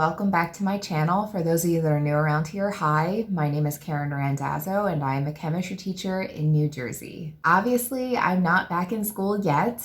Welcome back to my channel. For those of you that are new around here, hi, my name is Karen Randazzo and I am a chemistry teacher in New Jersey. Obviously, I'm not back in school yet.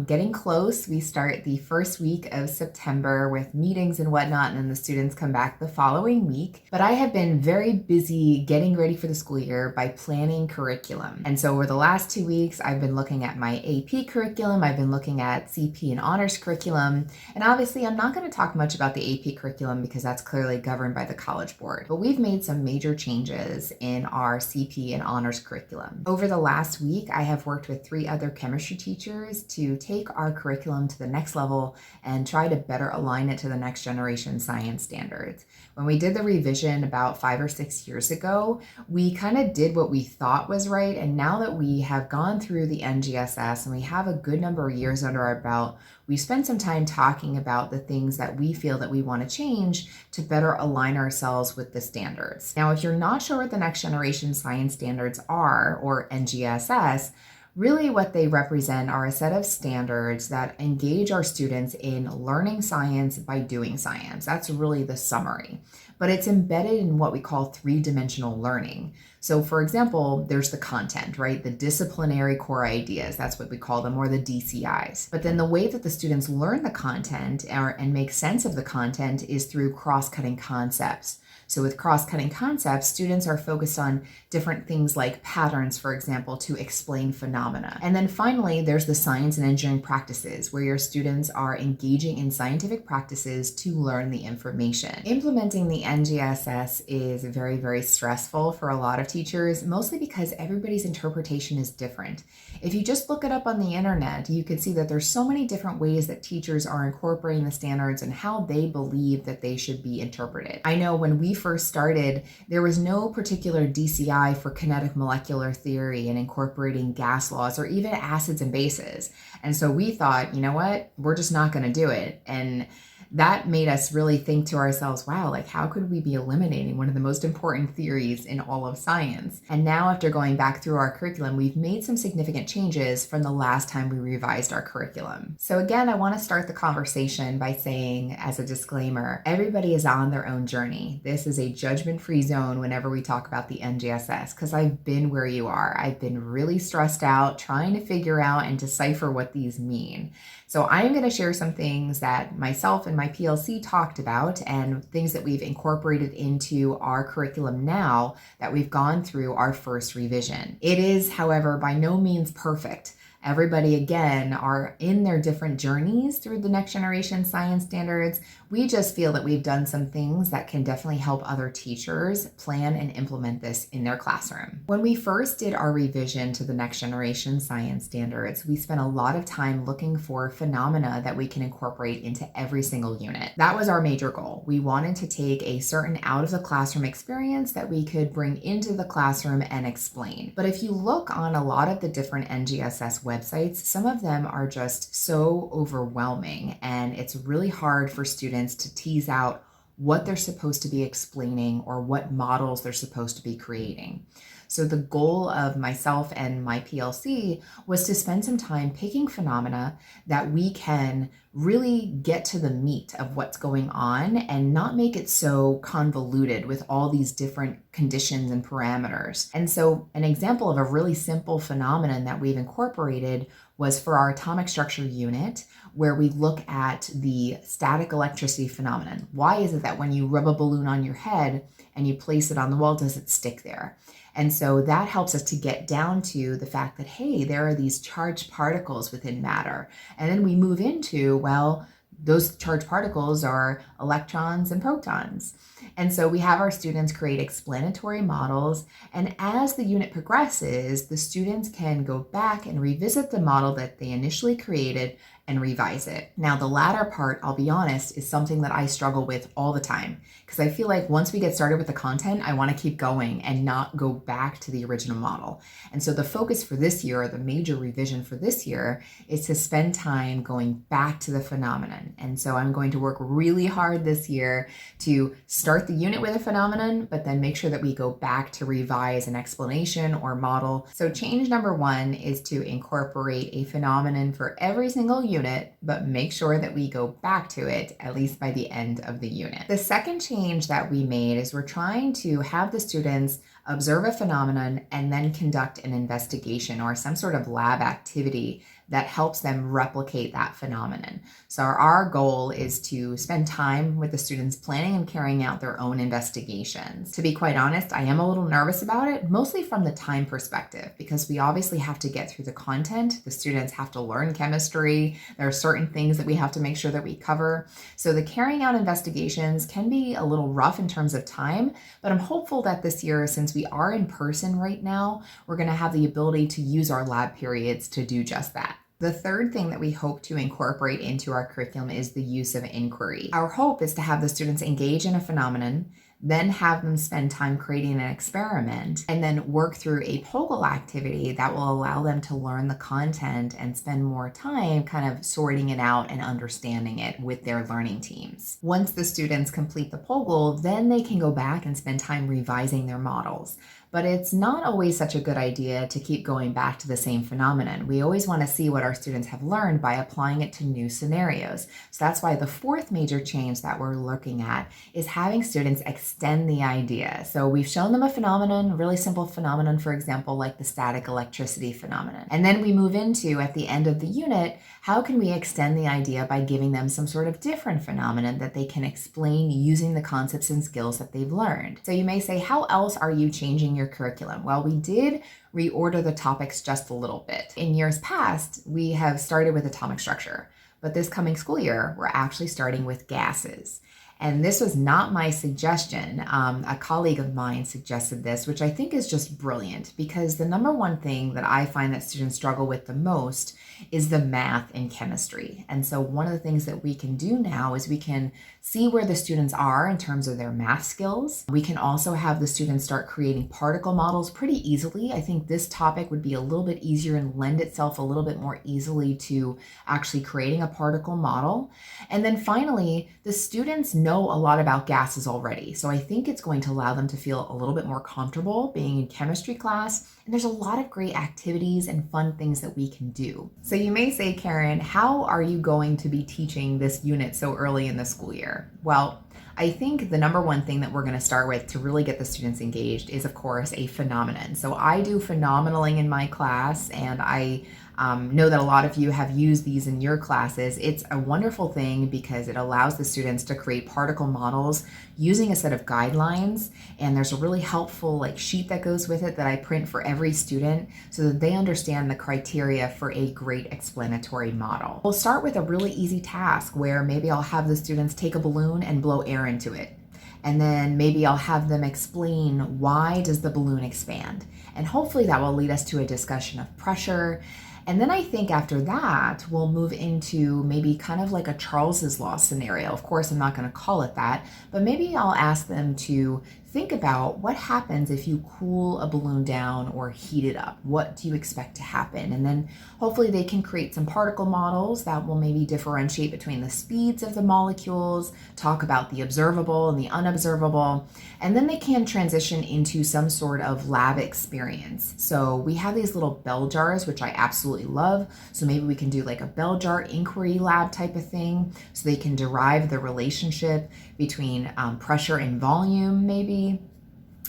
Getting close. We start the first week of September with meetings and whatnot, and then the students come back the following week. But I have been very busy getting ready for the school year by planning curriculum. And so over the last 2 weeks, I've been looking at my AP curriculum, I've been looking at CP and honors curriculum, and obviously I'm not going to talk much about the AP curriculum because that's clearly governed by the College Board. But we've made some major changes in our CP and honors curriculum. Over the last week, I have worked with 3 other chemistry teachers to take our curriculum to the next level and try to better align it to the next generation science standards. When we did the revision about 5 or 6 years ago, we kind of did what we thought was right. And now that we have gone through the NGSS and we have a good number of years under our belt, we spent some time talking about the things that we feel that we want to change to better align ourselves with the standards. Now, if you're not sure what the next generation science standards are, or NGSS, really what they represent are a set of standards that engage our students in learning science by doing science. That's really the summary. But it's embedded in what we call 3-dimensional learning. So for example, there's the content, right? The disciplinary core ideas, that's what we call them, or the DCIs. But then the way that the students learn the content and make sense of the content is through cross-cutting concepts. So with cross-cutting concepts, students are focused on different things like patterns, for example, to explain phenomena. And then finally, there's the science and engineering practices, where your students are engaging in scientific practices to learn the information. Implementing the NGSS is very, very stressful for a lot of teachers, mostly because everybody's interpretation is different. If you just look it up on the internet, you can see that there's so many different ways that teachers are incorporating the standards and how they believe that they should be interpreted. I know when we first started, there was no particular DCI for kinetic molecular theory and incorporating gas laws or even acids and bases. And so we thought, you know what, we're just not going to do it. And that made us really think to ourselves, wow, like how could we be eliminating one of the most important theories in all of science? And now after going back through our curriculum, we've made some significant changes from the last time we revised our curriculum. So again, I want to start the conversation by saying, as a disclaimer, everybody is on their own journey. This is a judgment-free zone whenever we talk about the NGSS, because I've been where you are. I've been really stressed out trying to figure out and decipher what these mean. So I'm going to share some things that myself and my PLC talked about and things that we've incorporated into our curriculum now that we've gone through our first revision. It is, however, by no means perfect. Everybody, again, are in their different journeys through the next generation science standards. We just feel that we've done some things that can definitely help other teachers plan and implement this in their classroom. When we first did our revision to the next generation science standards, we spent a lot of time looking for phenomena that we can incorporate into every single unit. That was our major goal. We wanted to take a certain out of the classroom experience that we could bring into the classroom and explain. But if you look on a lot of the different NGSS websites, some of them are just so overwhelming, and it's really hard for students to tease out what they're supposed to be explaining or what models they're supposed to be creating. So the goal of myself and my PLC was to spend some time picking phenomena that we can really get to the meat of what's going on and not make it so convoluted with all these different conditions and parameters. And so an example of a really simple phenomenon that we've incorporated was for our atomic structure unit, where we look at the static electricity phenomenon. Why is it that when you rub a balloon on your head and you place it on the wall, does it stick there? And so that helps us to get down to the fact that, hey, there are these charged particles within matter. And then we move into, well, those charged particles are electrons and protons. And so we have our students create explanatory models. And as the unit progresses, the students can go back and revisit the model that they initially created and revise it. Now, the latter part, I'll be honest, is something that I struggle with all the time, because I feel like once we get started with the content, I want to keep going and not go back to the original model. And so the focus for this year, or the major revision for this year, is to spend time going back to the phenomenon. phenomenon. And so I'm going to work really hard this year to start the unit with a phenomenon, but then make sure that we go back to revise an explanation or model. So change number 1 is to incorporate a phenomenon for every single unit, but make sure that we go back to it at least by the end of the unit. The second change that we made is we're trying to have the students observe a phenomenon and then conduct an investigation or some sort of lab activity that helps them replicate that phenomenon. So our goal is to spend time with the students planning and carrying out their own investigations. To be quite honest, I am a little nervous about it, mostly from the time perspective, because we obviously have to get through the content. The students have to learn chemistry. There are certain things that we have to make sure that we cover. So the carrying out investigations can be a little rough in terms of time, but I'm hopeful that this year, since we are in person right now, we're going to have the ability to use our lab periods to do just that. The third thing that we hope to incorporate into our curriculum is the use of inquiry. Our hope is to have the students engage in a phenomenon, then have them spend time creating an experiment, and then work through a POGIL activity that will allow them to learn the content and spend more time kind of sorting it out and understanding it with their learning teams. Once the students complete the POGIL, then they can go back and spend time revising their models. But it's not always such a good idea to keep going back to the same phenomenon. We always want to see what our students have learned by applying it to new scenarios. So that's why the fourth major change that we're looking at is having students extend the idea. So we've shown them a phenomenon, a really simple phenomenon, for example, like the static electricity phenomenon. And then we move into, at the end of the unit, how can we extend the idea by giving them some sort of different phenomenon that they can explain using the concepts and skills that they've learned. So you may say, how else are you changing your curriculum? Well, we did reorder the topics just a little bit. In years past, we have started with atomic structure, but this coming school year, we're actually starting with gases. And this was not my suggestion. A colleague of mine suggested this, which I think is just brilliant, because the number one thing that I find that students struggle with the most is the math in chemistry. And so one of the things that we can do now is we can see where the students are in terms of their math skills. We can also have the students start creating particle models pretty easily. I think this topic would be a little bit easier and lend itself a little bit more easily to actually creating a particle model. And then finally, the students know a lot about gases already. So I think it's going to allow them to feel a little bit more comfortable being in chemistry class. And there's a lot of great activities and fun things that we can do. So you may say, Karen, how are you going to be teaching this unit so early in the school year? Well, I think the number one thing that we're going to start with to really get the students engaged is, of course, a phenomenon. So I do phenomenaling in my class, and I know that a lot of you have used these in your classes. It's a wonderful thing because it allows the students to create particle models using a set of guidelines, and there's a really helpful sheet that goes with it that I print for every student so that they understand the criteria for a great explanatory model. We'll start with a really easy task where maybe I'll have the students take a balloon and blow air into it. And then maybe I'll have them explain, why does the balloon expand? And hopefully that will lead us to a discussion of pressure. And then I think after that, we'll move into maybe kind of like a Charles's Law scenario. Of course, I'm not going to call it that, but maybe I'll ask them to think about what happens if you cool a balloon down or heat it up. What do you expect to happen? And then hopefully they can create some particle models that will maybe differentiate between the speeds of the molecules, talk about the observable and the unobservable, and then they can transition into some sort of lab experience. So we have these little bell jars, which I absolutely love. So maybe we can do like a bell jar inquiry lab type of thing, so they can derive the relationship between pressure and volume maybe.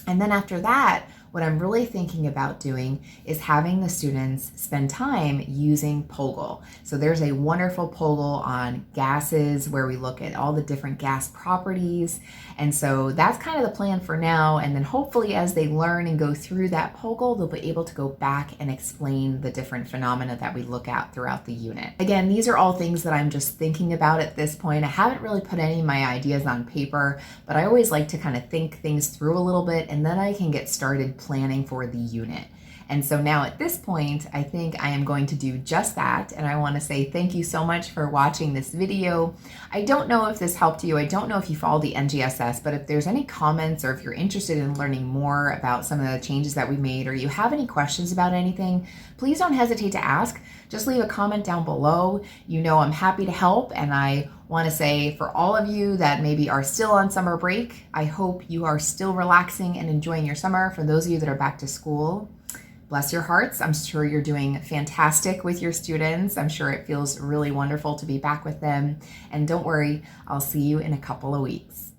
And then after that, what I'm really thinking about doing is having the students spend time using POGIL. So there's a wonderful POGIL on gases where we look at all the different gas properties. And so that's kind of the plan for now. And then hopefully as they learn and go through that POGIL, they'll be able to go back and explain the different phenomena that we look at throughout the unit. Again, these are all things that I'm just thinking about at this point. I haven't really put any of my ideas on paper, but I always like to kind of think things through a little bit, and then I can get started planning for the unit. And so now at this point, I think I am going to do just that. And I want to say thank you so much for watching this video. I don't know if this helped you. I don't know if you follow the NGSS, but if there's any comments or if you're interested in learning more about some of the changes that we made, or you have any questions about anything, please don't hesitate to ask. Just leave a comment down below. You know I'm happy to help, and I want to say for all of you that maybe are still on summer break, I hope you are still relaxing and enjoying your summer. For those of you that are back to school, bless your hearts. I'm sure you're doing fantastic with your students. I'm sure it feels really wonderful to be back with them. And don't worry, I'll see you in a couple of weeks.